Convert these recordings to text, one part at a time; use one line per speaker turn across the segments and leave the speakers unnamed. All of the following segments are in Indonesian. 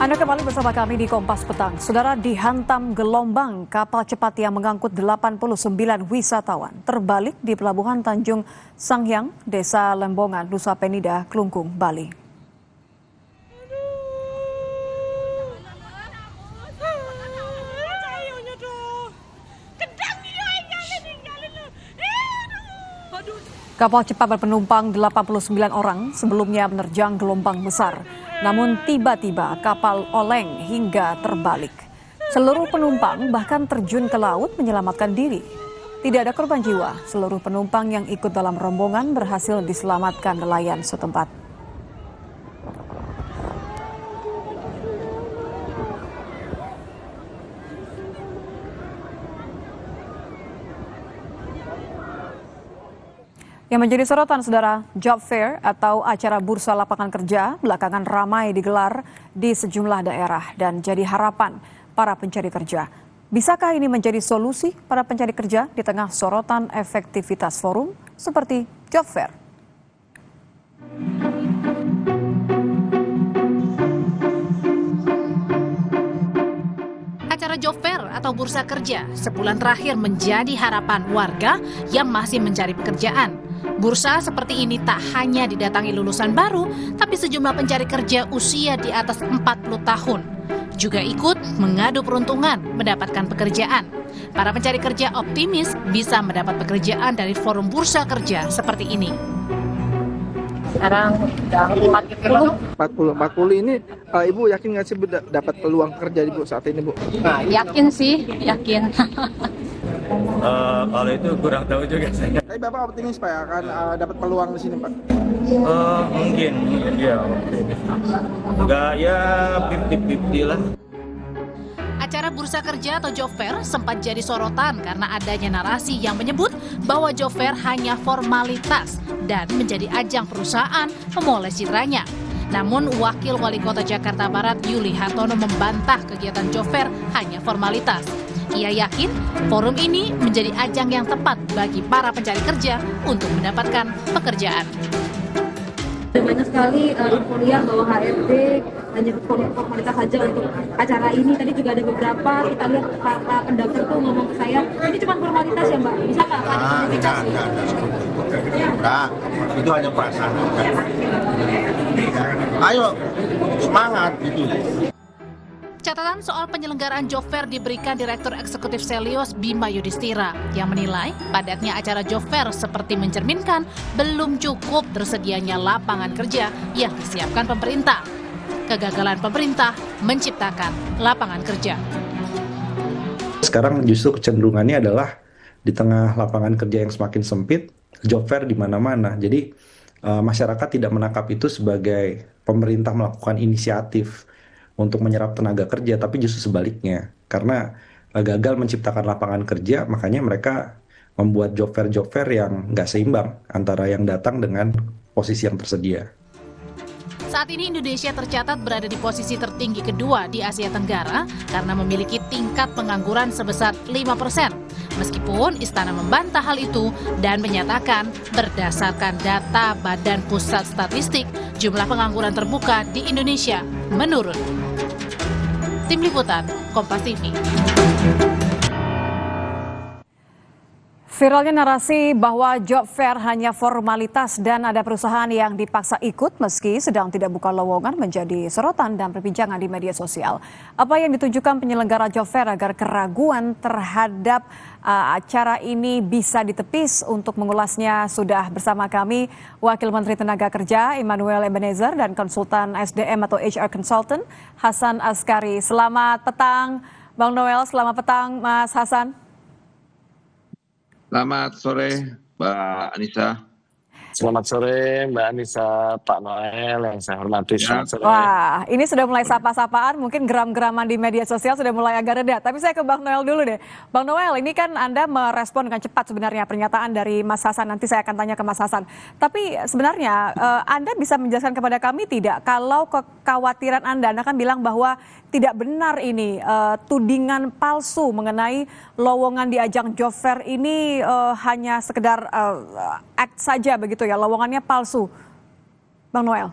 Anda kembali bersama kami di Kompas Petang. Saudara, dihantam gelombang kapal cepat yang mengangkut 89 wisatawan terbalik di Pelabuhan Tanjung Sanghyang, Desa Lembongan, Nusa Penida, Klungkung, Bali. Kapal cepat berpenumpang 89 orang sebelumnya menerjang gelombang besar. Namun tiba-tiba kapal oleng hingga terbalik. Seluruh penumpang bahkan terjun ke laut menyelamatkan diri. Tidak ada korban jiwa, seluruh penumpang yang ikut dalam rombongan berhasil diselamatkan nelayan setempat. Yang menjadi sorotan, saudara, job fair atau acara bursa lapangan kerja belakangan ramai digelar di sejumlah daerah dan jadi harapan para pencari kerja. Bisakah ini menjadi solusi para pencari kerja di tengah sorotan efektivitas forum seperti job fair?
Acara job fair atau bursa kerja sebulan terakhir menjadi harapan warga yang masih mencari pekerjaan. Bursa seperti ini tak hanya didatangi lulusan baru, tapi sejumlah pencari kerja usia di atas 40 tahun juga ikut mengadu peruntungan mendapatkan pekerjaan. Para pencari kerja optimis bisa mendapat pekerjaan dari forum bursa kerja seperti ini.
Sekarang udah
40 ini Ibu yakin nggak sih dapat peluang kerja Ibu saat ini, Bu?
Nah, yakin sih, yakin.
Kalau itu kurang tahu juga saya.
Tapi Bapak optimis Pak akan dapat peluang di sini, Pak?
Mungkin ya. Enggak ya 50-50 lah.
Acara bursa kerja atau job fair sempat jadi sorotan karena adanya narasi yang menyebut bahwa job fair hanya formalitas dan menjadi ajang perusahaan memoles citranya. Namun Wakil Wali Kota Jakarta Barat Yuli Hartono membantah kegiatan job fair hanya formalitas. Ia yakin forum ini menjadi ajang yang tepat bagi para pencari kerja untuk mendapatkan pekerjaan.
Banyak sekali info liar bahwa HRD hanya formalitas saja untuk acara ini. Tadi juga ada beberapa, kita lihat para pendaftar tuh ngomong ke saya, ini cuma formalitas ya Mbak, bisa nggak ada klarifikasi?
Enggak, itu hanya perasaan. Ayo, semangat gitu.
Catatan soal penyelenggaraan job fair diberikan Direktur Eksekutif Selios Bima Yudhistira yang menilai padatnya acara job fair seperti mencerminkan belum cukup tersedianya lapangan kerja yang disiapkan pemerintah. Kegagalan pemerintah menciptakan lapangan kerja.
Sekarang justru kecenderungannya adalah di tengah lapangan kerja yang semakin sempit, job fair di mana-mana. Jadi masyarakat tidak menangkap itu sebagai pemerintah melakukan inisiatif untuk menyerap tenaga kerja, tapi justru sebaliknya. Karena gagal menciptakan lapangan kerja, makanya mereka membuat job fair yang nggak seimbang antara yang datang dengan posisi yang tersedia.
Saat ini Indonesia tercatat berada di posisi tertinggi kedua di Asia Tenggara karena memiliki tingkat pengangguran sebesar 5%. Meskipun Istana membantah hal itu dan menyatakan berdasarkan data Badan Pusat Statistik, jumlah pengangguran terbuka di Indonesia menurun. Tim Liputan, Kompas TV.
Viralnya narasi bahwa job fair hanya formalitas dan ada perusahaan yang dipaksa ikut meski sedang tidak buka lowongan menjadi sorotan dan perbincangan di media sosial. Apa yang ditujukan penyelenggara job fair agar keraguan terhadap acara ini bisa ditepis? Untuk mengulasnya sudah bersama kami Wakil Menteri Tenaga Kerja Immanuel Ebenezer dan konsultan SDM atau HR Consultant Hasan Askari. Selamat petang Bang Noel, selamat petang Mas Hasan.
Selamat sore, Mbak Anissa.
Selamat sore Mbak Anissa, Pak Noel yang saya hormati. Selamat sore.
Wah, ini sudah mulai sapa-sapaan, mungkin geram-geraman di media sosial sudah mulai agak reda. Tapi saya ke Bang Noel dulu deh. Bang Noel, ini kan Anda merespon dengan cepat sebenarnya pernyataan dari Mas Hasan. Nanti saya akan tanya ke Mas Hasan. Tapi sebenarnya Anda bisa menjelaskan kepada kami tidak, kalau kekhawatiran Anda kan bilang bahwa tidak benar ini tudingan palsu mengenai lowongan di ajang job fair ini hanya sekedar act saja begitu ya, lowongannya palsu. Bang Noel.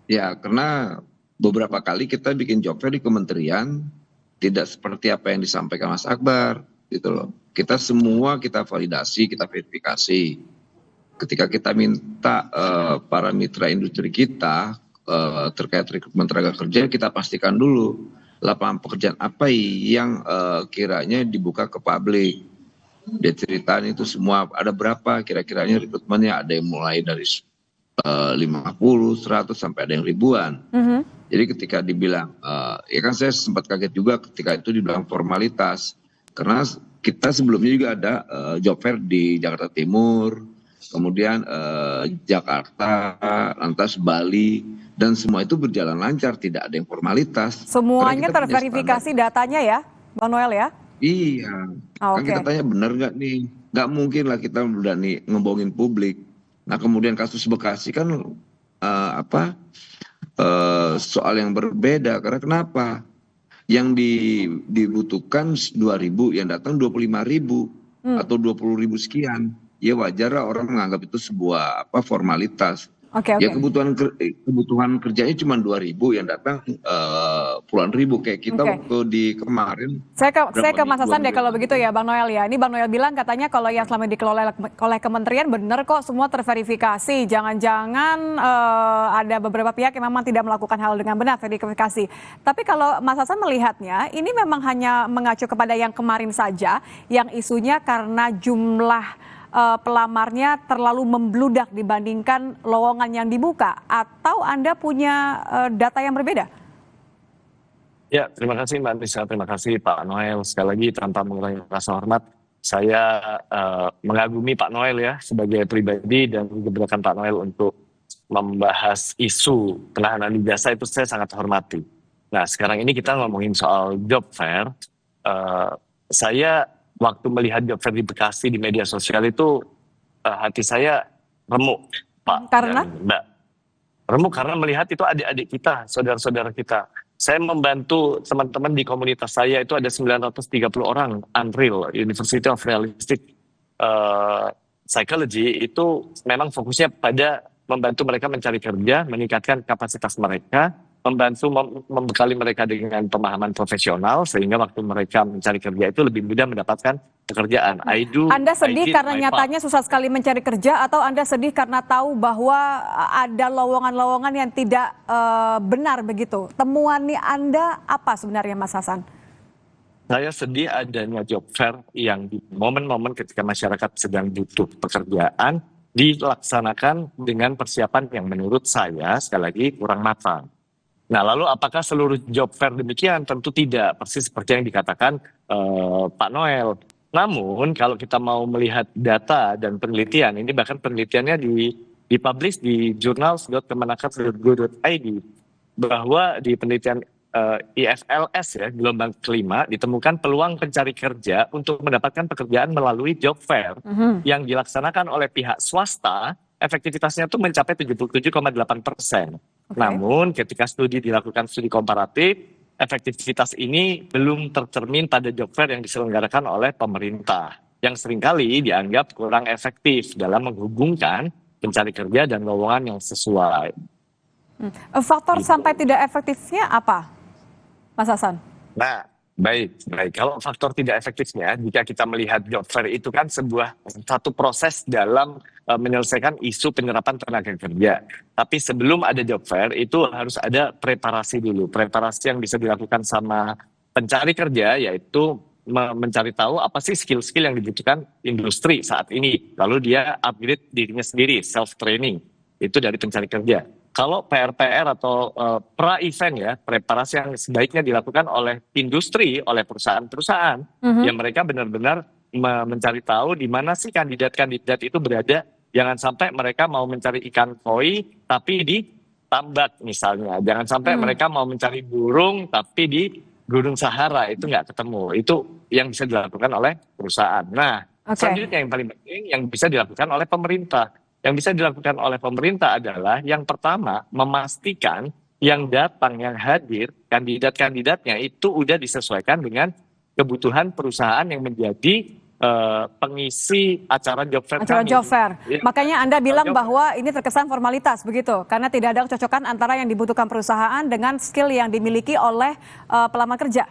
Ya, karena beberapa kali kita bikin job fair di kementerian, tidak seperti apa yang disampaikan Mas Akbar, gitu loh. Kita semua kita validasi, kita verifikasi. Ketika kita minta para mitra industri kita terkait rekrutmen tenaga kerja, kita pastikan dulu lapangan pekerjaan apa yang kiranya dibuka ke publik. Dia ceritain itu semua, ada berapa kira-kiranya rekrutmennya, ada yang mulai dari 50, 100 sampai ada yang ribuan. Jadi ketika dibilang, ya kan saya sempat kaget juga ketika itu dibilang formalitas. Karena kita sebelumnya juga ada job fair di Jakarta Timur, kemudian Jakarta, lantas Bali, dan semua itu berjalan lancar, tidak ada yang formalitas.
Semuanya terverifikasi datanya ya, Bang Noel ya?
Iya, kan kita tanya benar nggak nih? Nggak mungkin lah kita udah nih ngebohongin publik. Nah kemudian kasus Bekasi kan soal yang berbeda, karena kenapa? Yang dibutuhkan 2.000, yang datang 25.000 atau 20.000 sekian. Ya wajar lah orang menganggap itu sebuah formalitas. Ya kebutuhan kerjanya cuma 2.000, yang datang puluhan ribu kayak kita waktu di kemarin.
Saya ke Mas Hasan deh kalau begitu ya Bang Noel ya. Ini Bang Noel bilang katanya kalau yang selama dikelola oleh kementerian benar kok semua terverifikasi. Jangan-jangan ada beberapa pihak yang memang tidak melakukan hal dengan benar verifikasi. Tapi kalau Mas Hasan melihatnya ini memang hanya mengacu kepada yang kemarin saja, yang isunya karena jumlah pelamarnya terlalu membludak dibandingkan lowongan yang dibuka, atau Anda punya data yang berbeda?
Ya, terima kasih Mbak Anissa, terima kasih Pak Noel. Sekali lagi tanpa mengurangi rasa hormat, saya mengagumi Pak Noel ya sebagai pribadi, dan gebrakan Pak Noel untuk membahas isu penahanan ijazah itu saya sangat hormati. Nah sekarang ini kita ngomongin soal job fair. Saya waktu melihat job fair di Bekasi di media sosial itu hati saya remuk, Pak
karena?
dan Mbak. Remuk karena melihat itu adik-adik kita, saudara-saudara kita. Saya membantu teman-teman di komunitas saya, itu ada 930 orang, Unreal, University of Realistic Psychology, itu memang fokusnya pada membantu mereka mencari kerja, meningkatkan kapasitas mereka, membantu membekali mereka dengan pemahaman profesional sehingga waktu mereka mencari kerja itu lebih mudah mendapatkan pekerjaan.
Anda sedih karena nyatanya susah sekali mencari kerja, atau Anda sedih karena tahu bahwa ada lowongan-lowongan yang tidak benar begitu? Temuan Anda apa sebenarnya Mas Hasan?
Saya sedih adanya job fair yang di momen-momen ketika masyarakat sedang butuh pekerjaan dilaksanakan dengan persiapan yang menurut saya sekali lagi kurang matang. Nah, lalu apakah seluruh job fair demikian? Tentu tidak, persis seperti yang dikatakan Pak Noel. Namun, kalau kita mau melihat data dan penelitian, ini bahkan penelitiannya dipublish di journals.kemenaker.go.id, bahwa di penelitian IFLS ya, gelombang kelima, ditemukan peluang pencari kerja untuk mendapatkan pekerjaan melalui job fair yang dilaksanakan oleh pihak swasta, efektivitasnya itu mencapai 77,8%. Namun ketika studi dilakukan studi komparatif, efektivitas ini belum tercermin pada job fair yang diselenggarakan oleh pemerintah, yang seringkali dianggap kurang efektif dalam menghubungkan pencari kerja dan lowongan yang sesuai.
Faktor sampai tidak efektifnya apa, Mas Hasan?
Nah, baik. Kalau faktor tidak efektifnya, jika kita melihat job fair itu kan satu proses dalam menyelesaikan isu penyerapan tenaga kerja. Tapi sebelum ada job fair itu harus ada preparasi dulu. Preparasi yang bisa dilakukan sama pencari kerja, yaitu mencari tahu apa sih skill-skill yang dibutuhkan industri saat ini. Lalu dia upgrade dirinya sendiri, self-training. Itu dari pencari kerja. Kalau PR atau pra-event ya, preparasi yang sebaiknya dilakukan oleh industri, oleh perusahaan-perusahaan, yang mereka benar-benar mencari tahu di mana sih kandidat-kandidat itu berada. Jangan sampai mereka mau mencari ikan koi tapi di tambak misalnya. Jangan sampai mereka mau mencari burung tapi di Gunung Sahara, itu nggak ketemu. Itu yang bisa dilakukan oleh perusahaan. Nah, selanjutnya yang paling penting yang bisa dilakukan oleh pemerintah. Yang bisa dilakukan oleh pemerintah adalah yang pertama, memastikan yang datang, yang hadir, kandidat-kandidatnya itu udah disesuaikan dengan kebutuhan perusahaan yang menjadi pengisi acara job fair
Acara
kami.
job fair.
Ya.
Makanya Anda bilang
job fair.
bahwa ini terkesan formalitas begitu, karena tidak ada kecocokan antara yang dibutuhkan perusahaan dengan skill yang dimiliki oleh pelamar kerja.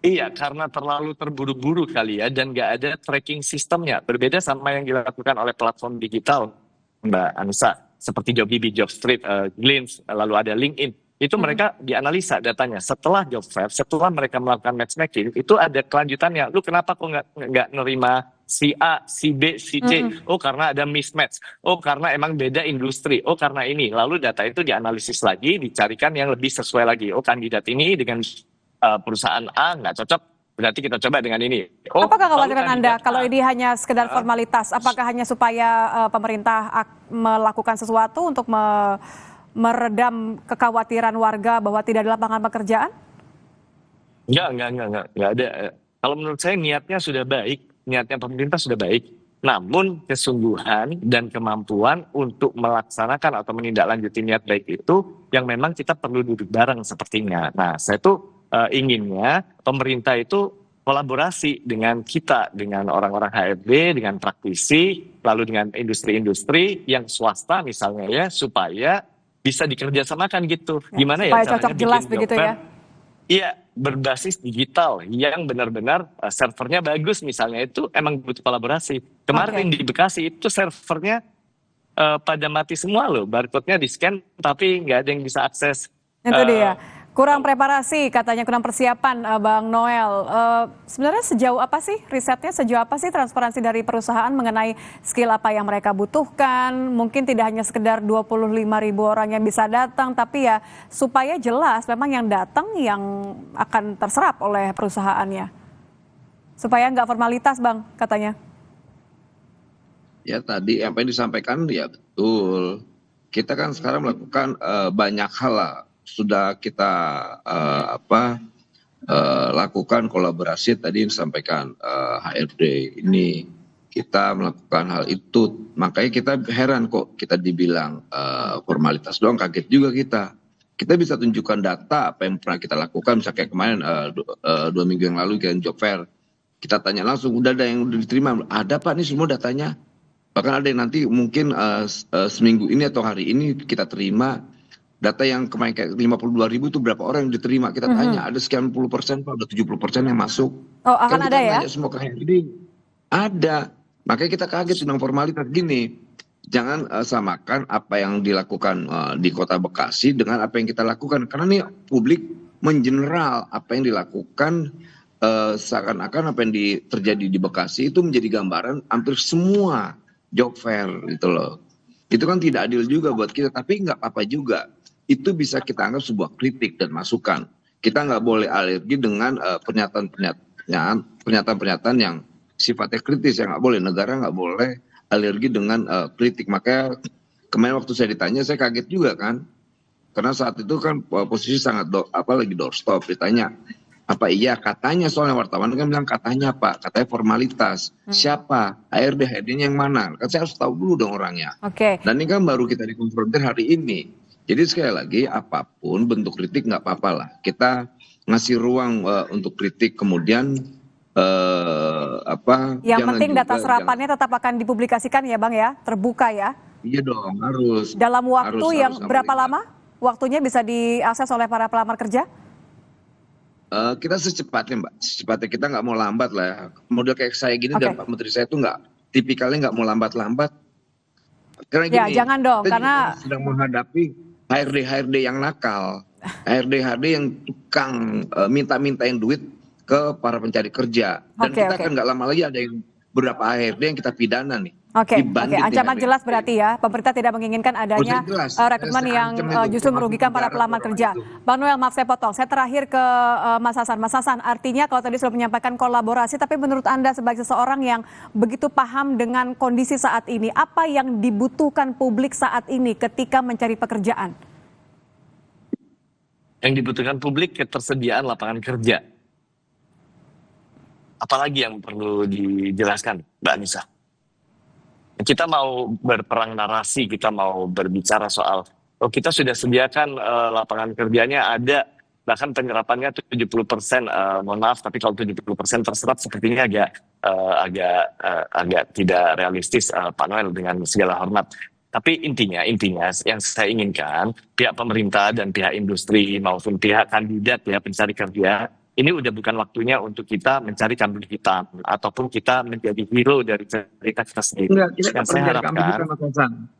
Iya, karena terlalu terburu-buru kali ya, dan nggak ada tracking sistemnya. Berbeda sama yang dilakukan oleh platform digital, Mbak Anissa, seperti Jobibi, Jobstreet, Glints, lalu ada LinkedIn. Itu mereka dianalisa datanya. Setelah job fair, setelah mereka melakukan matchmaking, itu ada kelanjutannya. Lu kenapa kok nggak nerima si A, si B, si C? Oh, karena ada mismatch. Oh, karena emang beda industri. Oh, karena ini. Lalu data itu dianalisis lagi, dicarikan yang lebih sesuai lagi. Oh, kandidat ini dengan perusahaan A nggak cocok, berarti kita coba dengan ini. Oh,
Apa kekhawatiran
lalu
Anda
kandidat
kalau
A.
ini hanya sekedar formalitas? Apakah hanya supaya pemerintah melakukan sesuatu untuk meredam kekhawatiran warga bahwa tidak ada lapangan pekerjaan?
Nggak ada. Kalau menurut saya niatnya sudah baik, niatnya pemerintah sudah baik. Namun kesungguhan dan kemampuan untuk melaksanakan atau menindaklanjuti niat baik itu yang memang kita perlu duduk bareng sepertinya. Nah, saya tuh inginnya pemerintah itu kolaborasi dengan kita, dengan orang-orang HRD, dengan praktisi, lalu dengan industri-industri yang swasta misalnya ya, supaya bisa dikerjasamakan gitu. Gimana ya
supaya
caranya
cocok
bikin
jelas
job
begitu
fair?
ya?
Iya, berbasis digital yang benar-benar servernya bagus misalnya, itu emang butuh kolaborasi. Kemarin di Bekasi itu servernya pada mati semua loh, barcode-nya di-scan tapi nggak ada yang bisa akses.
Itu dia. Kurang preparasi, katanya kurang persiapan, Bang Noel. Sebenarnya sejauh apa sih risetnya, sejauh apa sih transparansi dari perusahaan mengenai skill apa yang mereka butuhkan? Mungkin tidak hanya sekedar 25.000 orang yang bisa datang, tapi ya supaya jelas memang yang datang yang akan terserap oleh perusahaannya. Supaya nggak formalitas, Bang, katanya.
Ya tadi apa yang disampaikan ya betul. Kita kan sekarang melakukan banyak hal lah. Sudah kita lakukan kolaborasi tadi yang disampaikan HRD ini, kita melakukan hal itu, makanya kita heran kok kita dibilang formalitas doang, kaget juga kita bisa tunjukkan data apa yang pernah kita lakukan. Misalnya kayak kemarin 2 minggu yang lalu kita job fair, kita tanya langsung, udah ada yang udah diterima, ada Pak nih semua datanya, bahkan ada yang nanti mungkin seminggu ini atau hari ini kita terima data yang kemarin kayak 52.000 itu berapa orang yang diterima, kita tanya ada sekian puluh persen Pak, udah 70% yang masuk.
Oh, akan
Kan
ada
kita
ya?
nanya semua ke HRD, ada. Makanya kita kaget sedang formalitas gini. Jangan samakan apa yang dilakukan di Kota Bekasi dengan apa yang kita lakukan, karena nih publik mengeneral apa yang dilakukan, seakan-akan apa yang terjadi di Bekasi itu menjadi gambaran hampir semua job fair gitu loh. Itu kan tidak adil juga buat kita, tapi nggak apa-apa juga. Itu bisa kita anggap sebuah kritik dan masukan. Kita nggak boleh alergi dengan pernyataan-pernyataan yang sifatnya kritis, yang nggak boleh. Negara nggak boleh alergi dengan kritik. Makanya kemarin waktu saya ditanya, saya kaget juga kan, karena saat itu kan posisi sangat lagi doorstop. Ditanya apa iya, katanya, soalnya wartawan kan bilang katanya Pak, katanya formalitas. Siapa HRD-nya yang mana? Kan saya harus tahu dulu dong orangnya. Dan ini kan baru kita dikonfrontir hari ini. Jadi sekali lagi, apapun bentuk kritik nggak apa-apa lah. Kita ngasih ruang untuk kritik, kemudian
yang penting data serapannya tetap akan dipublikasikan ya Bang ya, terbuka ya.
Iya dong, harus.
Dalam waktu yang berapa lama waktunya bisa diakses oleh para pelamar kerja?
Kita secepatnya Mbak, secepatnya, kita nggak mau lambat lah ya. Model kayak saya gini dan Pak Menteri saya itu tipikalnya nggak mau lambat-lambat. Karena gini,
ya jangan dong,
kita
karena
sedang menghadapi HRD yang nakal, HRD yang tukang minta-mintain duit ke para pencari kerja. Dan kita kan nggak lama lagi ada yang beberapa HRD yang kita pidana nih.
Ancaman jelas berarti ya, pemerintah tidak menginginkan adanya rekrutmen yang justru merugikan para pelamar kerja. Bang Noel, maaf saya potong, saya terakhir ke Mas Hasan. Mas Hasan, artinya kalau tadi sudah menyampaikan kolaborasi, tapi menurut Anda sebagai seseorang yang begitu paham dengan kondisi saat ini, apa yang dibutuhkan publik saat ini ketika mencari pekerjaan?
Yang dibutuhkan publik ketersediaan lapangan kerja. Apalagi yang perlu dijelaskan, Mbak Anissa? Kita mau berperang narasi, kita mau berbicara soal, kita sudah sediakan lapangan kerjanya ada, bahkan penyerapannya 70%, mohon maaf, tapi kalau 70% terserap sepertinya agak tidak realistis, Pak Noel, dengan segala hormat. Tapi intinya yang saya inginkan pihak pemerintah dan pihak industri maupun pihak kandidat ya pencari kerja ini udah bukan waktunya untuk kita mencari kambing hitam ataupun kita menjadi hero dari cerita kita sendiri.
Enggak, kita
Yang saya harapkan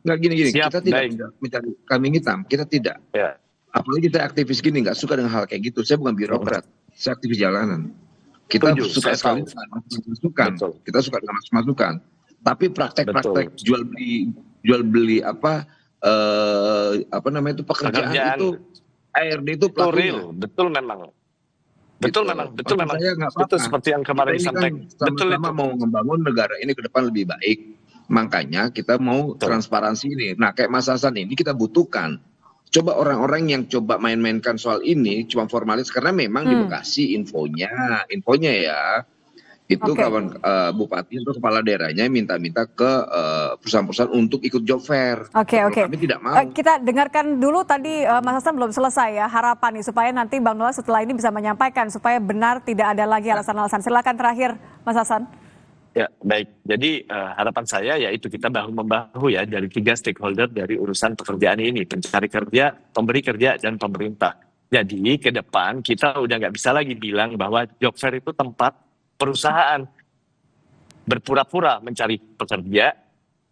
enggak gini.
Siap,
Kita tidak
baik.
mencari kambing hitam, kita tidak.
Ya.
Apalagi kita aktivis gini, nggak suka dengan hal kayak gitu. Saya bukan birokrat, saya aktivis jalanan. Kita
Setuju,
suka
saya
sekali
tahu.
dengan masukan.
Betul.
Kita suka dengan masukan. Tapi praktek-praktek jual beli apa namanya itu pekerjaan itu ARD itu
Itu
pelakunya.
real, betul memang. Betul
Gitu.
memang,
Maksud saya nggak
betul
apa-apa.
seperti yang kemarin
Kita ini kan
disampaikan. Betul
sama-sama
itu.
mau membangun negara ini ke depan lebih baik. Makanya kita mau
Betul.
transparansi ini. Nah, kayak Mas Hasan ini kita butuhkan. Coba orang-orang yang coba main-mainkan soal ini cuma formalis karena memang di Bekasi infonya ya. Itu
Oke.
kawan bupati atau kepala daerahnya minta-minta ke perusahaan-perusahaan untuk ikut job fair.
Oke.
Kami tidak mau.
Kita dengarkan dulu tadi Mas Hasan belum selesai ya harapan nih supaya nanti Bang Noel setelah ini bisa menyampaikan supaya benar tidak ada lagi alasan-alasan. Silakan terakhir Mas Hasan.
Ya, baik. Jadi harapan saya yaitu kita bahu-membahu ya dari 3 stakeholder dari urusan pekerjaan ini, pencari kerja, pemberi kerja, dan pemerintah. Jadi ke depan kita udah nggak bisa lagi bilang bahwa job fair itu tempat perusahaan berpura-pura mencari pekerja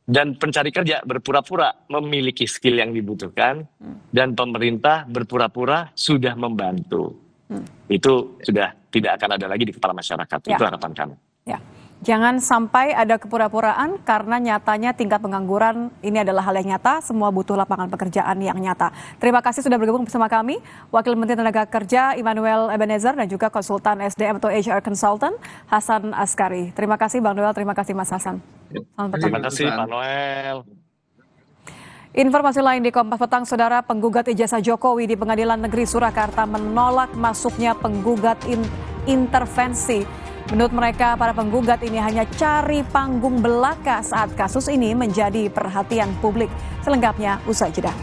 dan pencari kerja berpura-pura memiliki skill yang dibutuhkan dan pemerintah berpura-pura sudah membantu. Itu sudah tidak akan ada lagi di kepala masyarakat.
Ya.
Itu harapan kami.
Ya. Jangan sampai ada kepura-puraan karena nyatanya tingkat pengangguran ini adalah hal yang nyata, semua butuh lapangan pekerjaan yang nyata. Terima kasih sudah bergabung bersama kami, Wakil Menteri Tenaga Kerja Immanuel Ebenezer dan juga Konsultan SDM atau HR Consultant Hasan Askari. Terima kasih Bang Noel, terima kasih Mas Hasan. Selamat petang.
Terima kasih Pak Noel.
Informasi lain di Kompas Petang, Saudara, penggugat ijazah Jokowi di Pengadilan Negeri Surakarta menolak masuknya penggugat intervensi. Menurut mereka, para penggugat ini hanya cari panggung belaka saat kasus ini menjadi perhatian publik. Selengkapnya usai jeda.